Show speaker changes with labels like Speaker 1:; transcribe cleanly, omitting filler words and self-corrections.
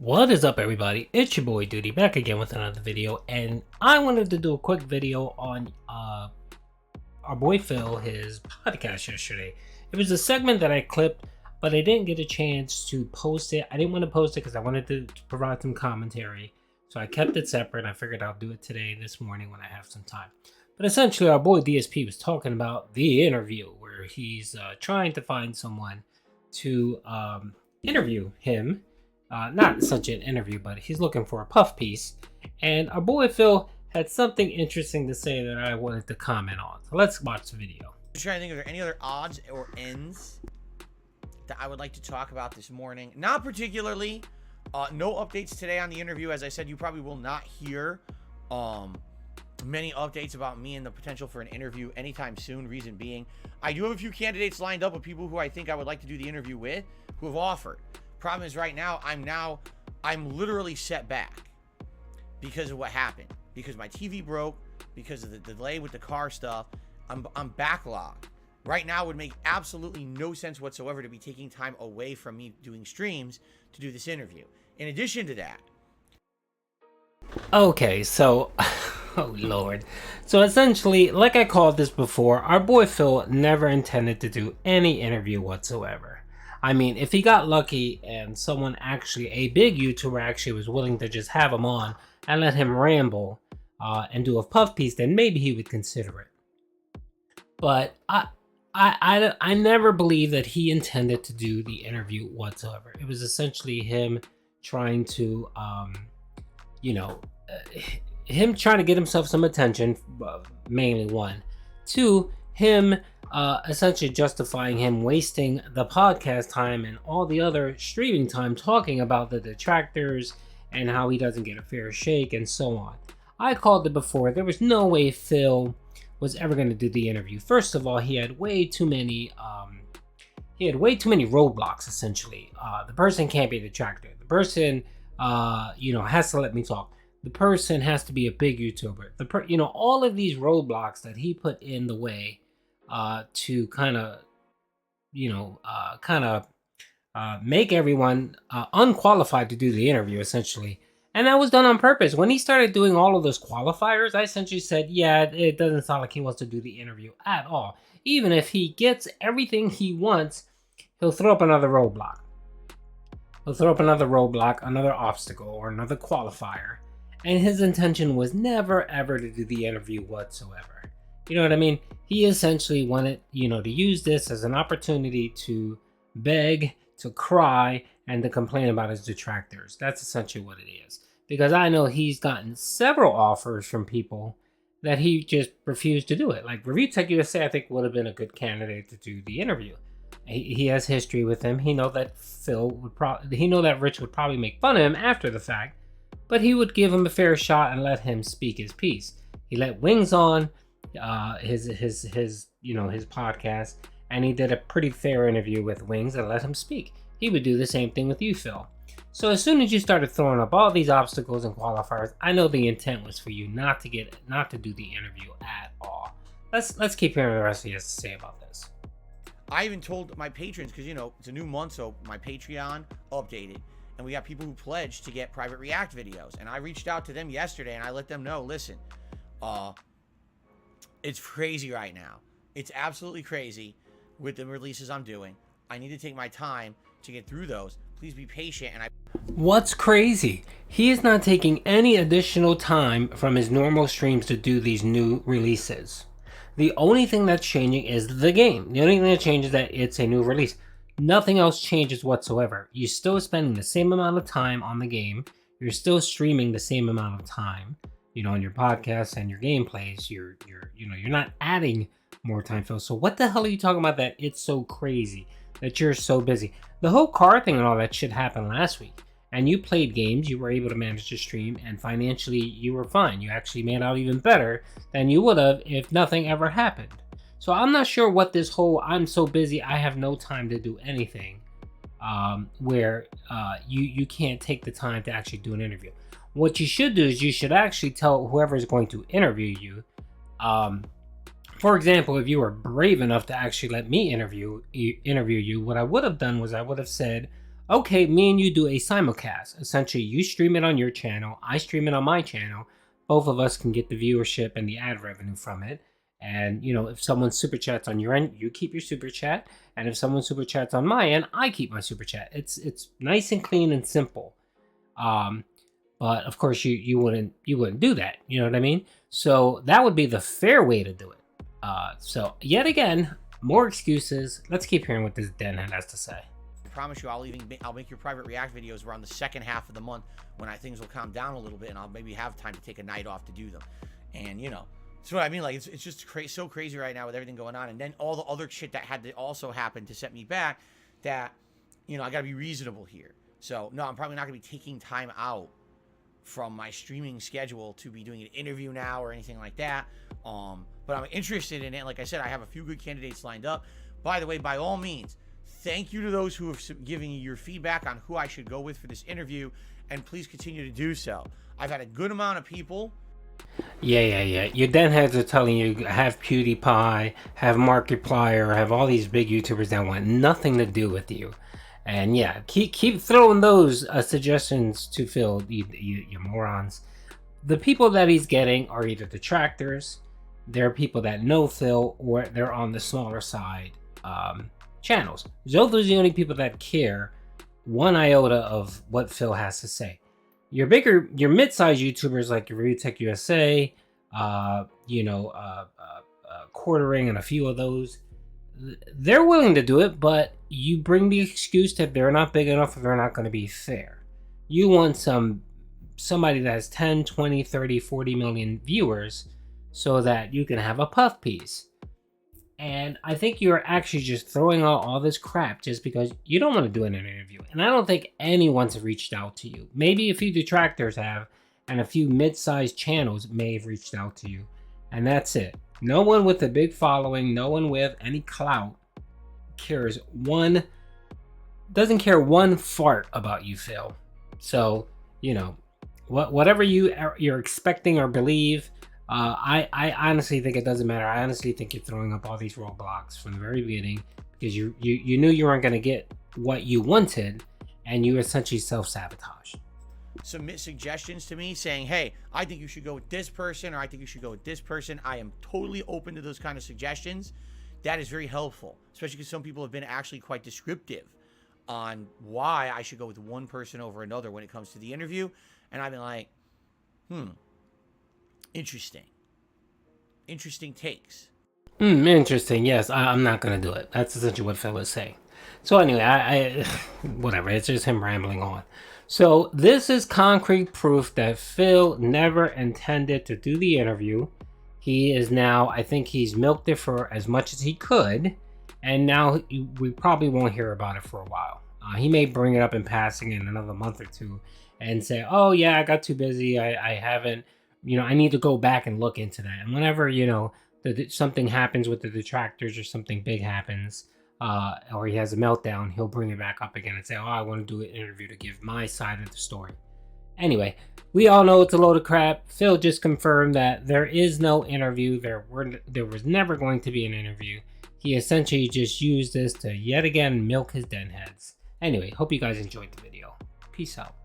Speaker 1: What is up, everybody? It's your boy Duty back again with another video, and I wanted to do a quick video on our boy Phil, his podcast yesterday. It was a segment that I clipped, but I didn't get a chance to post it. I didn't want to post it because I wanted to provide some commentary, so I kept it separate. I figured I'll do it today, this morning, when I have some time. But essentially, our boy DSP was talking about the interview where he's trying to find someone to interview him. Not such an interview, but he's looking for a puff piece. And our boy Phil had something interesting to say that I wanted to comment on. So let's watch the video.
Speaker 2: I'm trying to think, are there any other odds or ends that I would like to talk about this morning? Not particularly. No updates today on the interview. As I said, you probably will not hear many updates about me and the potential for an interview anytime soon. Reason being, I do have a few candidates lined up of people who I think I would like to do the interview with who have offered. Problem is, right now I'm literally set back because of what happened, because my TV broke, because of the delay with the car stuff. I'm backlogged right now. Would make absolutely no sense whatsoever to be taking time away from me doing streams to do this interview. In addition to that,
Speaker 1: Okay, so oh lord. So essentially, like I called this before, our boy Phil never intended to do any interview whatsoever. I mean, if he got lucky and someone actually, a big YouTuber actually was willing to just have him on and let him ramble and do a puff piece, then maybe he would consider it. But I never believed that he intended to do the interview whatsoever. It was essentially him trying to, him trying to get himself some attention, mainly one. Two, him essentially justifying him wasting the podcast time and all the other streaming time talking about the detractors and how he doesn't get a fair shake and so on. I called it before. There was no way Phil was ever going to do the interview. First of all, he had way too many roadblocks. Essentially, the person can't be a detractor. The person, has to let me talk. The person has to be a big YouTuber. All of these roadblocks that he put in the way to kind of make everyone unqualified to do the interview, essentially. And that was done on purpose. When he started doing all of those qualifiers, I essentially said, yeah, it doesn't sound like he wants to do the interview at all. Even if he gets everything he wants, he'll throw up another roadblock. Another obstacle, or another qualifier. And his intention was never, ever to do the interview whatsoever. You know what I mean? He essentially wanted, to use this as an opportunity to beg, to cry, and to complain about his detractors. That's essentially what it is. Because I know he's gotten several offers from people that he just refused to do it. Like Review Tech USA, I think, would have been a good candidate to do the interview. He has history with him. He know that Rich would probably make fun of him after the fact, but he would give him a fair shot and let him speak his piece. He let Wings on his podcast, and he did a pretty fair interview with Wings and let him speak. He would do the same thing with you, Phil. So as soon as you started throwing up all these obstacles and qualifiers, I know the intent was for you not to do the interview at all. Let's keep hearing the rest he has to say about this.
Speaker 2: I even told my patrons, because it's a new month, so my Patreon updated, and we got people who pledged to get private react videos, and I reached out to them yesterday and I let them know, listen, it's crazy right now. It's absolutely crazy with the releases I'm doing. I need to take my time to get through those. Please be patient. And
Speaker 1: What's crazy? He is not taking any additional time from his normal streams to do these new releases. The only thing that's changing is the game. The only thing that changes is that it's a new release. Nothing else changes whatsoever. You're still spending the same amount of time on the game. You're still streaming the same amount of time, on your podcasts and your gameplays. You're not adding more time, Phil. So what the hell are you talking about that it's so crazy, that you're so busy? The whole car thing and all that shit happened last week. And you played games, you were able to manage the stream, and financially you were fine. You actually made out even better than you would have if nothing ever happened. So I'm not sure what this whole I'm so busy, I have no time to do anything, where you can't take the time to actually do an interview. What you should do is you should actually tell whoever is going to interview you. For example, if you were brave enough to actually let me interview you, what I would have done was I would have said, okay, me and you do a simulcast. Essentially, you stream it on your channel, I stream it on my channel. Both of us can get the viewership and the ad revenue from it. And, you know, if someone super chats on your end, you keep your super chat. And if someone super chats on my end, I keep my super chat. It's nice and clean and simple. But of course you wouldn't do that. You know what I mean? So that would be the fair way to do it. So yet again, more excuses. Let's keep hearing what this Denhead has to say.
Speaker 2: I promise you, I'll make your private react videos around the second half of the month when things will calm down a little bit, and I'll maybe have time to take a night off to do them. And you know, that's what I mean. Like it's just so crazy right now with everything going on, and then all the other shit that had to also happen to set me back. That, you know, I got to be reasonable here. So no, I'm probably not gonna be taking time out from my streaming schedule to be doing an interview now or anything like that. But I'm interested in it. Like I said, I have a few good candidates lined up. By the way, by all means, thank you to those who have given you your feedback on who I should go with for this interview, and please continue to do so. I've had a good amount of people.
Speaker 1: Yeah. Your Denheads are telling you have PewDiePie, have Markiplier, have all these big YouTubers that want nothing to do with you. And yeah, keep throwing those suggestions to Phil, you morons. The people that he's getting are either detractors, they're people that know Phil, or they're on the smaller side channels. Those are the only people that care one iota of what Phil has to say. Your mid-sized YouTubers like your Review Tech USA, Quartering, and a few of those, they're willing to do it, but you bring the excuse that they're not big enough or they're not going to be fair. You want somebody that has 10, 20, 30, 40 million viewers so that you can have a puff piece. And I think you're actually just throwing out all this crap just because you don't want to do an interview. And I don't think anyone's reached out to you. Maybe a few detractors have, and a few mid-sized channels may have reached out to you. And that's it. No one with a big following, no one with any clout doesn't care one fart about you, Phil. So, you know, whatever you're expecting or believe, I honestly think it doesn't matter. I honestly think you're throwing up all these roadblocks from the very beginning because you knew you weren't going to get what you wanted, and you essentially self-sabotaged.
Speaker 2: Submit suggestions to me saying, hey, I think you should go with this person, or I think you should go with this person. I am totally open to those kind of suggestions. That is very helpful, especially because some people have been actually quite descriptive on why I should go with one person over another when it comes to the interview. And I've been like, interesting takes.
Speaker 1: Interesting. Yes, I'm not going to do it. That's essentially what Phil is saying. So anyway, I whatever. It's just him rambling on. So this is concrete proof that Phil never intended to do the interview. He is now, I think he's milked it for as much as he could, and now we probably won't hear about it for a while. He may bring it up in passing in another month or two and say, oh yeah, I got too busy. I haven't, I need to go back and look into that. And whenever, something happens with the detractors or something big happens, or he has a meltdown, he'll bring it back up again and say, oh, I want to do an interview to give my side of the story. Anyway, we all know it's a load of crap. Phil just confirmed that there is no interview. There was never going to be an interview. He essentially just used this to yet again milk his den heads. Anyway, hope you guys enjoyed the video. Peace out.